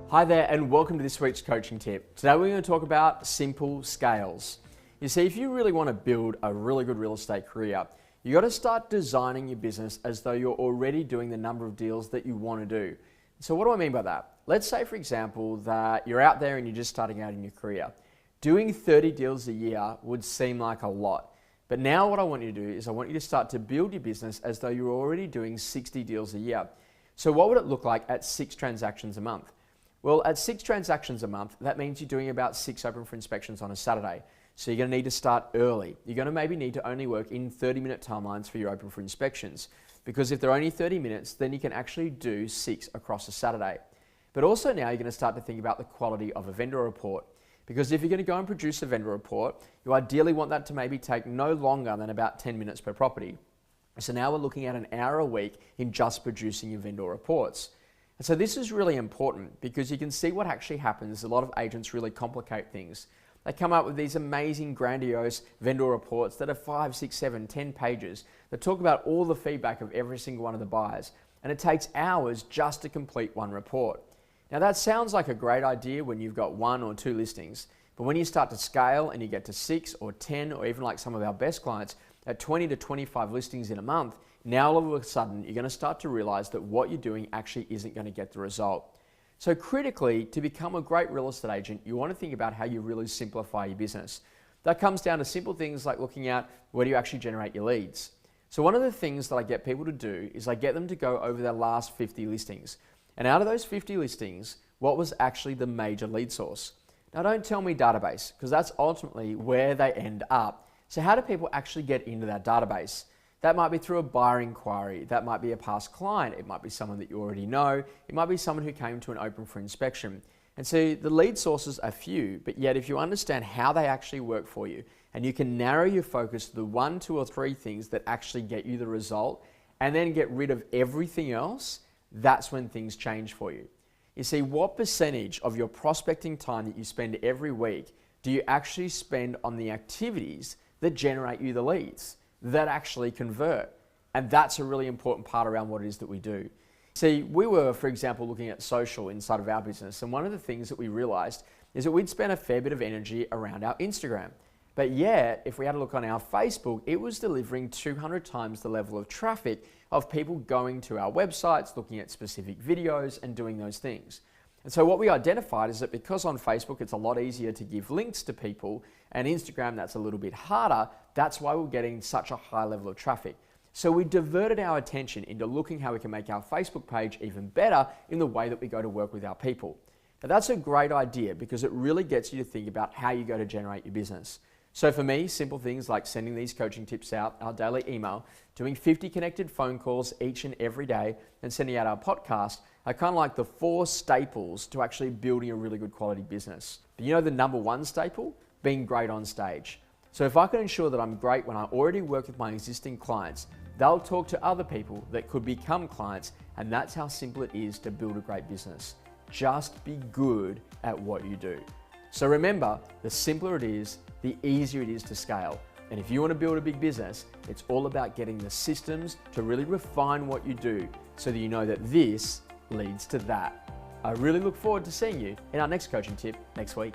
Hi there and welcome to this week's coaching tip. Today we're going to talk about simple scales. You see, if you really want to build a really good real estate career, you got to start designing your business as though you're already doing the number of deals that you want to do. So what do I mean by that? Let's say, for example, that you're out there and you're just starting out in your career. Doing 30 deals a year would seem like a lot. But now what I want you to do is I want you to start to build your business as though you're already doing 60 deals a year. So what would it look like at 6 transactions a month? Well, at 6 transactions a month, that means you're doing about 6 open for inspections on a Saturday. So you're going to need to start early. You're going to maybe need to only work in 30-minute timelines for your open for inspections. Because if they're only 30 minutes, then you can actually do 6 across a Saturday. But also now you're going to start to think about the quality of a vendor report. Because if you're going to go and produce a vendor report, you ideally want that to maybe take no longer than about 10 minutes per property. So now we're looking at an hour a week in just producing your vendor reports. And so this is really important because you can see what actually happens. A lot of agents really complicate things. They come up with these amazing, grandiose vendor reports that are 5, 6, 7, 10 pages that talk about all the feedback of every single one of the buyers. And it takes hours just to complete one report. Now that sounds like a great idea when you've got 1 or 2 listings. But when you start to scale and you get to 6 or 10, or even like some of our best clients, at 20 to 25 listings in a month, now all of a sudden you're going to start to realize that what you're doing actually isn't going to get the result. So critically, to become a great real estate agent, you want to think about how you really simplify your business. That comes down to simple things like looking at where do you actually generate your leads. So one of the things that I get people to do is I get them to go over their last 50 listings. And out of those 50 listings, what was actually the major lead source? Now don't tell me database, because that's ultimately where they end up. So how do people actually get into that database? That might be through a buyer inquiry, that might be a past client, it might be someone that you already know, it might be someone who came to an open for inspection. And so the lead sources are few, but yet if you understand how they actually work for you, and you can narrow your focus to the 1, 2, or 3 things that actually get you the result, and then get rid of everything else, that's when things change for you. You see, what percentage of your prospecting time that you spend every week do you actually spend on the activities that generate you the leads, that actually convert? And that's a really important part around what it is that we do. See, we were, for example, looking at social inside of our business, and one of the things that we realized is that we'd spent a fair bit of energy around our Instagram. But yet, if we had a look on our Facebook, it was delivering 200 times the level of traffic of people going to our websites, looking at specific videos and doing those things. And so what we identified is that because on Facebook it's a lot easier to give links to people, and Instagram that's a little bit harder, that's why we're getting such a high level of traffic. So we diverted our attention into looking how we can make our Facebook page even better in the way that we go to work with our people. Now that's a great idea because it really gets you to think about how you go to generate your business. So for me, simple things like sending these coaching tips out, our daily email, doing 50 connected phone calls each and every day, and sending out our podcast are kind of like the 4 staples to actually building a really good quality business. But you know the number 1 staple? Being great on stage. So if I can ensure that I'm great when I already work with my existing clients, they'll talk to other people that could become clients, and that's how simple it is to build a great business. Just be good at what you do. So remember, the simpler it is, the easier it is to scale. And if you want to build a big business, it's all about getting the systems to really refine what you do so that you know that this leads to that. I really look forward to seeing you in our next coaching tip next week.